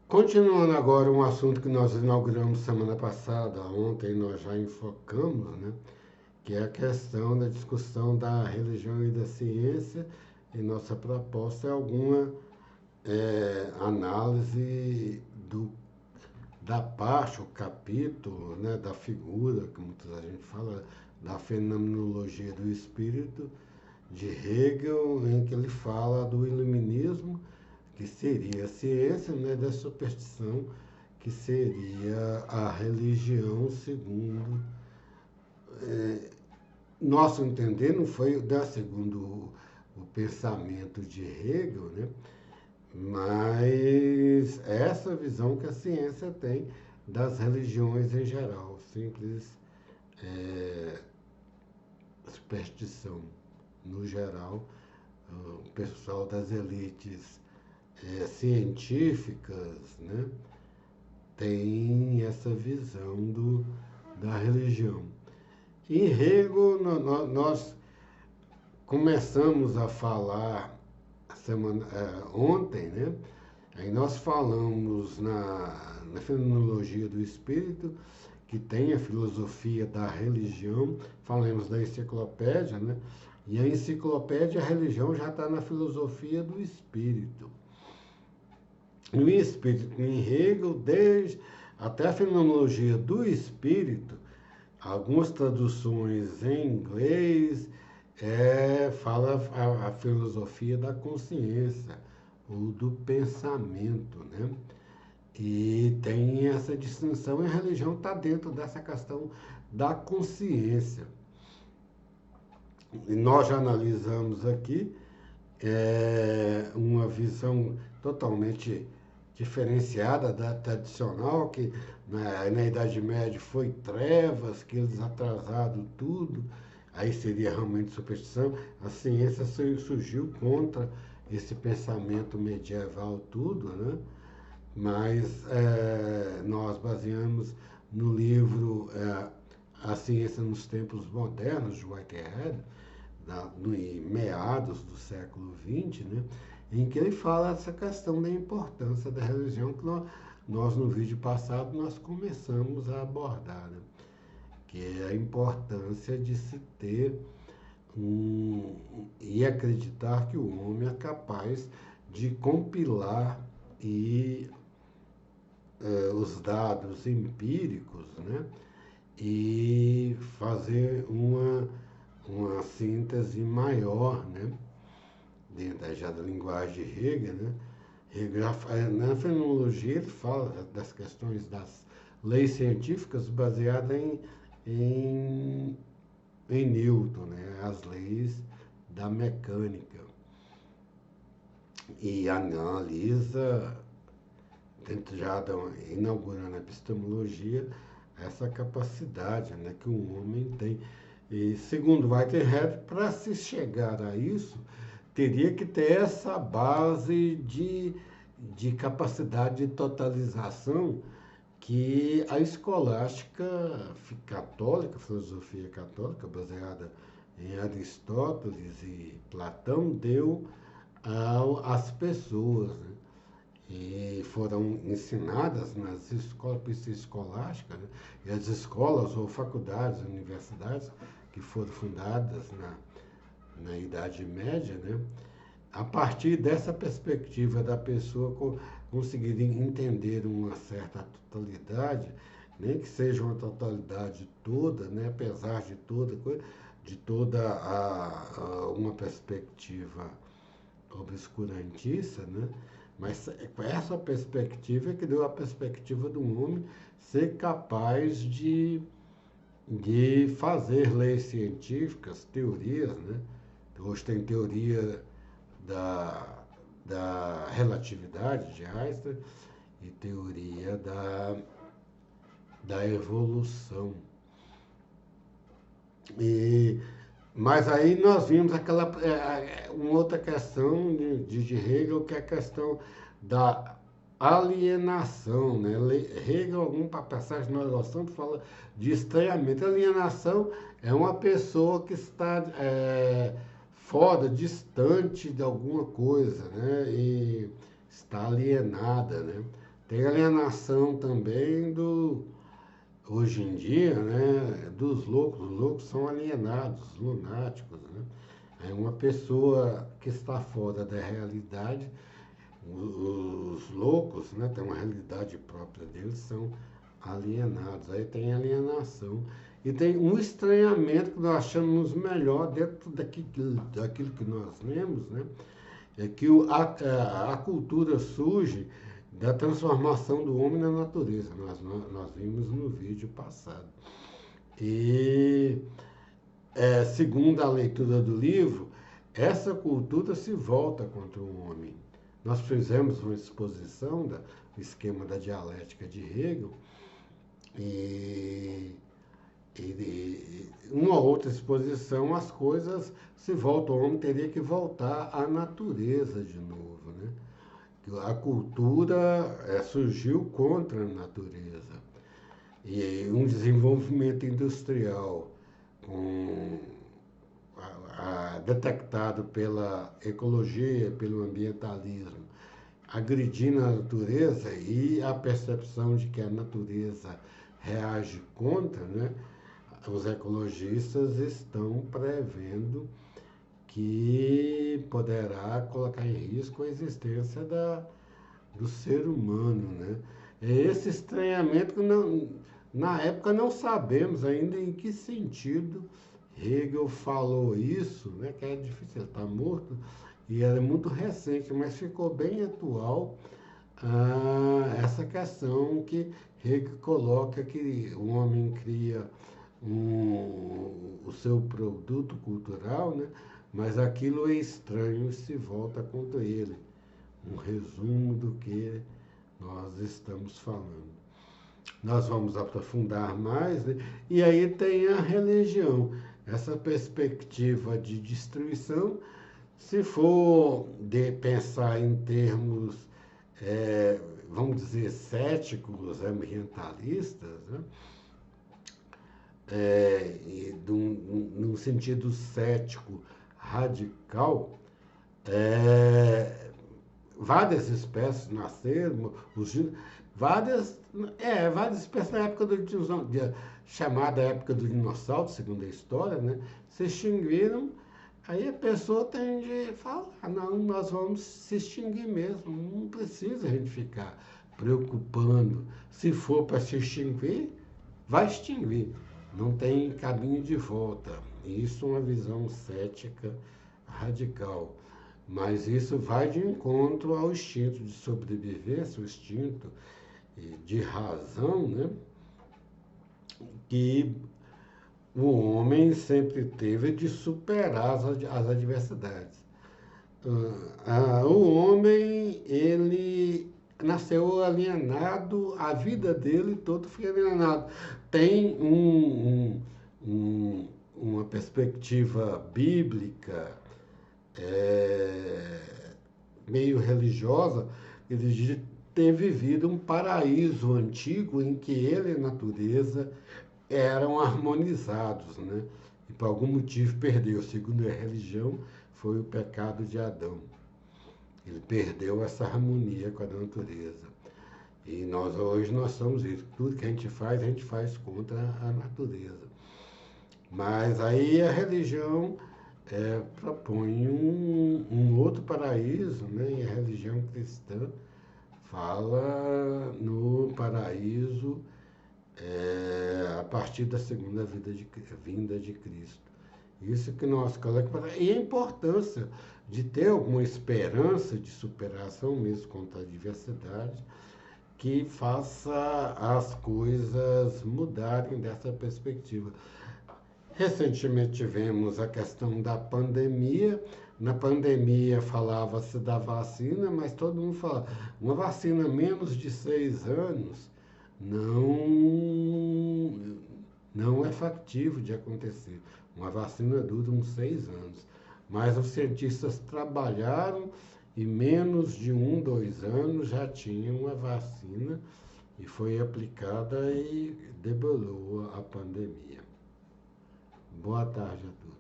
Continuando agora um assunto que nós inauguramos semana passada, ontem nós já enfocamos, né? Que é a questão da discussão da religião e da ciência, e nossa proposta é alguma análise da parte, o capítulo, né, da figura, que muita gente fala, da fenomenologia do espírito, de Hegel, em que ele fala do iluminismo, que seria a ciência, né, da superstição, que seria a religião, segundo nosso entender, não foi, né, segundo o pensamento de Hegel, né, mas essa visão que a ciência tem das religiões em geral, simples superstição no geral, o pessoal das elites científicas, né, tem essa visão da religião. Em Hegel, nós começamos a falar ontem, né? Aí nós falamos na fenomenologia do espírito, que tem a filosofia da religião, falamos da enciclopédia, né? E a enciclopédia, a religião já está na filosofia do espírito. E o espírito em Hegel, desde até a fenomenologia do espírito, algumas traduções em inglês fala a filosofia da consciência ou do pensamento, né? E tem essa distinção, e a religião está dentro dessa questão da consciência. E nós já analisamos aqui uma visão totalmente diferenciada da tradicional, que na Idade Média foi trevas, que eles atrasaram tudo, aí seria realmente superstição. A ciência surgiu contra esse pensamento medieval tudo, né? Mas nós baseamos no livro A Ciência nos Tempos Modernos, de Whitehead, em meados do século XX, né, em que ele fala essa questão da importância da religião, que nós no vídeo passado nós começamos a abordar, né, que é a importância de se ter e acreditar que o homem é capaz de compilar os dados empíricos, né, e fazer uma síntese maior, né, dentro já da linguagem de Hegel, né? Hegel, na fenomenologia ele fala das questões das leis científicas baseadas em Newton, né, as leis da mecânica, e analisa, dentro já inaugurando a epistemologia, essa capacidade, né, que o homem tem. E segundo Whitehead, para se chegar a isso, teria que ter essa base de capacidade de totalização que a escolástica católica, a filosofia católica, baseada em Aristóteles e Platão, deu às pessoas, né? E foram ensinadas nas escolas escolásticas, né? E as escolas ou faculdades, universidades que foram fundadas na Idade Média, né? A partir dessa perspectiva da pessoa conseguir entender uma certa totalidade, nem que seja uma totalidade toda, né? Apesar de toda coisa, de toda uma perspectiva obscurantista, né? Mas essa perspectiva é que deu a perspectiva do homem ser capaz de fazer leis científicas, teorias, né? Hoje tem teoria da relatividade de Einstein e teoria da evolução. Mas aí nós vimos uma outra questão de Hegel, que é a questão da alienação, né? Hegel, alguma passagem na oração, fala de estranhamento. Alienação é uma pessoa que está fora, distante de alguma coisa, né? E está alienada, né? Tem alienação também hoje em dia, né, dos loucos. Os loucos são alienados, lunáticos, né? É uma pessoa que está fora da realidade. Os loucos, né, têm uma realidade própria deles, são alienados. Aí tem alienação. E tem um estranhamento que nós achamos melhor dentro daquilo que nós lemos, né? É que a cultura surge da transformação do homem na natureza. Nós vimos no vídeo passado. E, segundo a leitura do livro, essa cultura se volta contra o homem. Nós fizemos uma exposição do esquema da dialética de Hegel e uma outra exposição, as coisas se voltam, o homem teria que voltar à natureza de novo, né? A cultura surgiu contra a natureza. E um desenvolvimento industrial com, detectado pela ecologia, pelo ambientalismo, agredindo a natureza e a percepção de que a natureza reage contra, né? Os ecologistas estão prevendo que poderá colocar em risco a existência do ser humano, né? É esse estranhamento que na época não sabemos ainda em que sentido Hegel falou isso, né? Que é difícil, ele está morto e é muito recente, mas ficou bem atual essa questão que Hegel coloca que o homem cria o seu produto cultural, né? Mas aquilo é estranho e se volta contra ele. Um resumo do que nós estamos falando. Nós vamos aprofundar mais, né? E aí tem a religião, essa perspectiva de destruição. Se for de pensar em termos, vamos dizer, céticos, ambientalistas, né? Num sentido cético radical, várias espécies nasceram, várias espécies na época chamada época do dinossauro, segundo a história, né, se extinguiram. Aí a pessoa tem de falar, não, nós vamos se extinguir mesmo, não precisa a gente ficar preocupando. Se for para se extinguir, vai extinguir, não tem caminho de volta. Isso é uma visão cética radical. Mas isso vai de encontro ao instinto de sobrevivência, o instinto de razão, né? Que o homem sempre teve de superar as adversidades. O homem, ele nasceu alienado, a vida dele toda foi alienado. Tem uma perspectiva bíblica, meio religiosa, ele de ter vivido um paraíso antigo em que ele e a natureza eram harmonizados, né? E por algum motivo perdeu. Segundo a religião, foi o pecado de Adão. Ele perdeu essa harmonia com a natureza. E hoje nós somos isso. Tudo que a gente faz contra a natureza. Mas aí a religião propõe um outro paraíso, né? E a religião cristã fala no paraíso a partir da segunda vinda de Cristo. Isso que nós colocamos. E a importância de ter alguma esperança de superação, mesmo contra a adversidade, que faça as coisas mudarem dessa perspectiva. Recentemente tivemos a questão da pandemia. Na pandemia falava-se da vacina, mas todo mundo fala, uma vacina menos de 6 anos não é factível de acontecer. Uma vacina dura uns 6 anos. Mas os cientistas trabalharam e menos de 2 anos já tinham a vacina e foi aplicada e debelou a pandemia. Boa tarde a todos.